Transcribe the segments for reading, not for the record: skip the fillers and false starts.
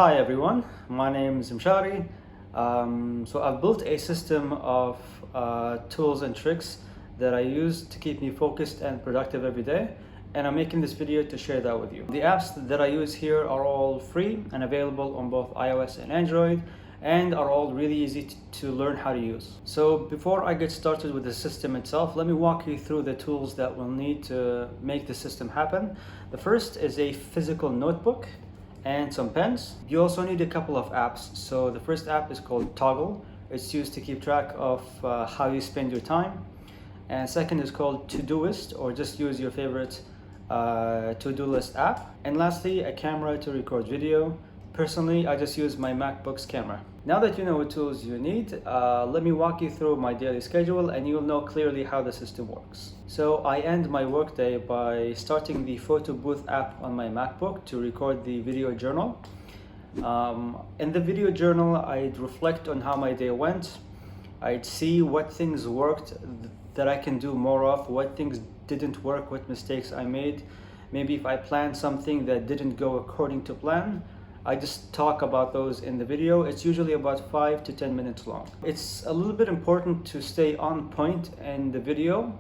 Hi everyone, my name is Mshari. So I've built a system of tools and tricks that I use to keep me focused and productive every day, and I'm making this video to share that with you. The apps that I use here are all free and available on both iOS and Android, and are all really easy to learn how to use. So before I get started with the system itself, let me walk you through the tools that we'll need to make the system happen. The first is a physical notebook and some pens. You also need a couple of apps. So the first app is called Toggl. It's used to keep track of how you spend your time. And second is called Todoist, or just use your favorite to-do list app. And lastly, a camera to record video. Personally, I just use my MacBook's camera. Now that you know what tools you need, let me walk you through my daily schedule and you'll know clearly how the system works. So I end my workday by starting the photo booth app on my MacBook to record the video journal. In the video journal, I'd reflect on how my day went. I'd see what things worked that I can do more of, what things didn't work, what mistakes I made. Maybe if I planned something that didn't go according to plan, I just talk about those in the video. It's usually about 5 to 10 minutes long. It's a little bit important to stay on point in the video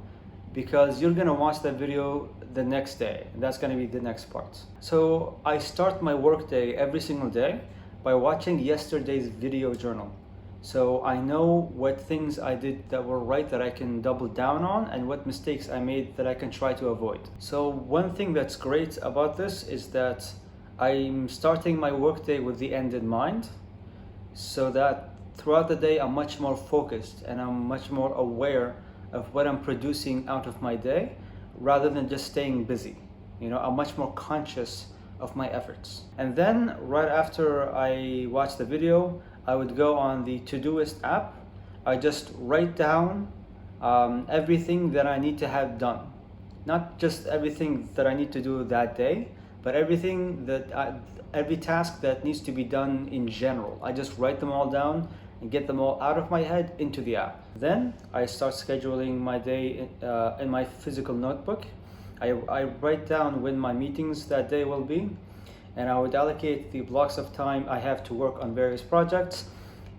because you're gonna watch that video the next day, and that's gonna be the next part. So I start my workday every single day by watching yesterday's video journal. So I know what things I did that were right that I can double down on, and what mistakes I made that I can try to avoid. So one thing that's great about this is that I'm starting my workday with the end in mind, so that throughout the day I'm much more focused and I'm much more aware of what I'm producing out of my day rather than just staying busy. I'm much more conscious of my efforts. And then right after I watch the video, I would go on the Todoist app. I just write down everything that I need to have done. Not just everything that I need to do that day, but every task that needs to be done in general. I just write them all down and get them all out of my head into the app. Then I start scheduling my day in my physical notebook. I write down when my meetings that day will be, and I would allocate the blocks of time I have to work on various projects.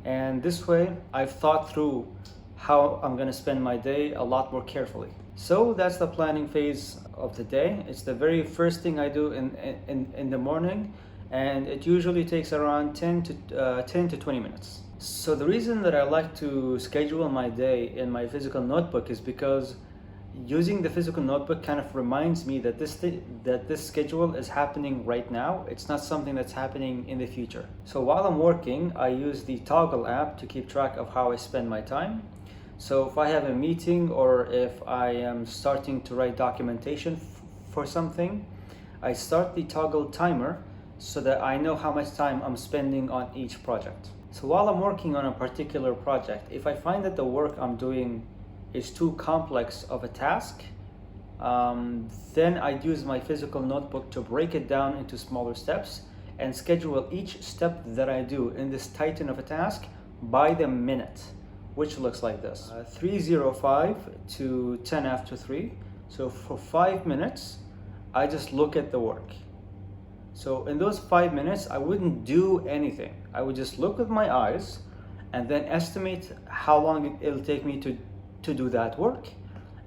And this way, I've thought through how I'm gonna spend my day a lot more carefully. So that's the planning phase of the day. It's the very first thing I do in the morning, and it usually takes around 10 to 20 minutes. So the reason that I like to schedule my day in my physical notebook is because using the physical notebook kind of reminds me that this schedule is happening right now. It's not something that's happening in the future. So while I'm working, I use the Toggl app to keep track of how I spend my time. So if I have a meeting or if I am starting to write documentation for something, I start the Toggl timer so that I know how much time I'm spending on each project. So while I'm working on a particular project, if I find that the work I'm doing is too complex of a task, then I'd use my physical notebook to break it down into smaller steps and schedule each step that I do in this titan of a task by the minute, which looks like this. 3:05 to 10 after 3. So for 5 minutes, I just look at the work. So in those 5 minutes, I wouldn't do anything. I would just look with my eyes and then estimate how long it'll take me to do that work.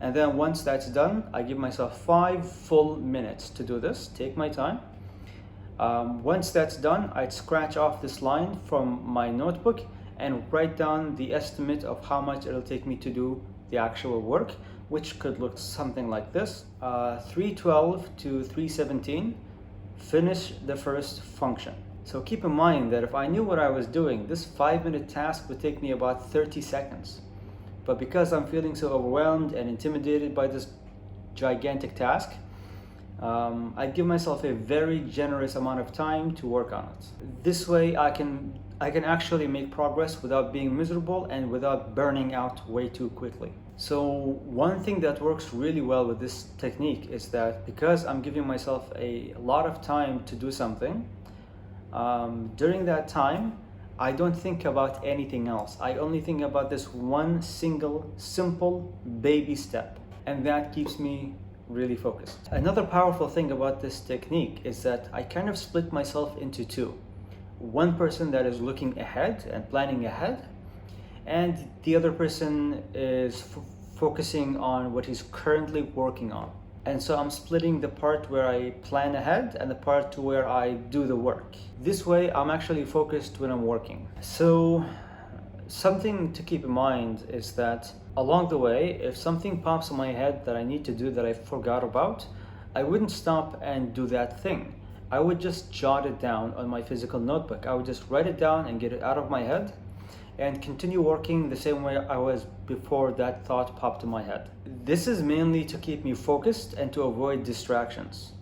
And then once that's done, I give myself 5 full minutes to do this, take my time. Once that's done, I'd scratch off this line from my notebook and write down the estimate of how much it'll take me to do the actual work, which could look something like this. 3:12 to 3:17, finish the first function. So keep in mind that if I knew what I was doing, this 5-minute task would take me about 30 seconds. But because I'm feeling so overwhelmed and intimidated by this gigantic task, I give myself a very generous amount of time to work on it. This way I can actually make progress without being miserable and without burning out way too quickly. So one thing that works really well with this technique is that because I'm giving myself a lot of time to do something, during that time, I don't think about anything else. I only think about this one single, simple baby step, and that keeps me really focused. Another powerful thing about this technique is that I kind of split myself into two. one person that is looking ahead and planning ahead, and the other person is focusing on what he's currently working on. And so I'm splitting the part where I plan ahead and the part where I do the work. This way I'm actually focused when I'm working. So something to keep in mind is that along the way, if something pops in my head that I need to do that I forgot about, I wouldn't stop and do that thing. I would just jot it down on my physical notebook. I would just write it down and get it out of my head and continue working the same way I was before that thought popped in my head. This is mainly to keep me focused and to avoid distractions.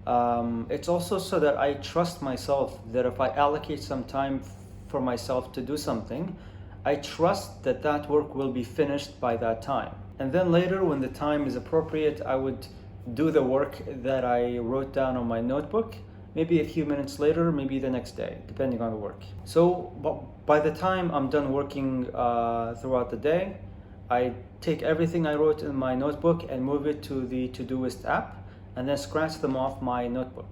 It's also so that I trust myself that if I allocate some time for myself to do something, I trust that that work will be finished by that time. And then later, when the time is appropriate, I would do the work that I wrote down on my notebook, maybe a few minutes later, maybe the next day, depending on the work. So by the time I'm done working throughout the day, I take everything I wrote in my notebook and move it to the Todoist app, and then scratch them off my notebook.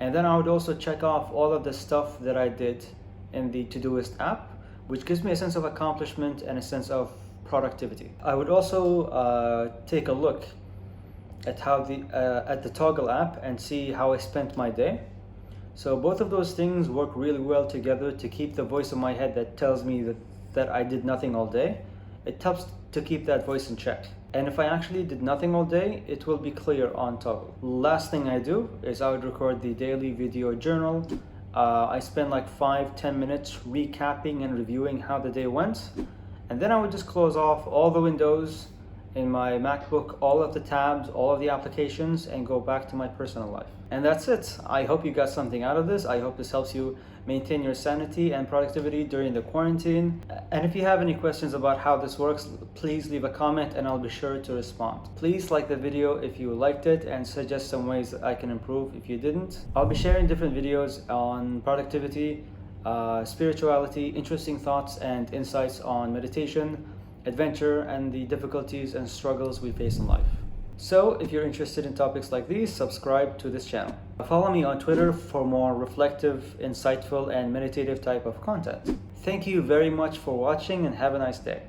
And then I would also check off all of the stuff that I did in the Todoist app, which gives me a sense of accomplishment and a sense of productivity. I would also take a look at the Toggl app and see how I spent my day. So both of those things work really well together to keep the voice in my head that tells me that I did nothing all day. It helps to keep that voice in check. And if I actually did nothing all day, it will be clear on Toggl. Last thing I do is I would record the daily video journal. I spend like 5-10 minutes recapping and reviewing how the day went. And then I would just close off all the windows in my MacBook, all of the tabs, all of the applications, and go back to my personal life. And that's it. I hope you got something out of this. I hope this helps you maintain your sanity and productivity during the quarantine. And if you have any questions about how this works, please leave a comment and I'll be sure to respond. Please like the video if you liked it and suggest some ways that I can improve if you didn't. I'll be sharing different videos on productivity, spirituality, interesting thoughts and insights on meditation, adventure, and the difficulties and struggles we face in life. So if you're interested in topics like these, subscribe to this channel. Follow me on Twitter for more reflective, insightful, and meditative type of content. Thank you very much for watching and have a nice day.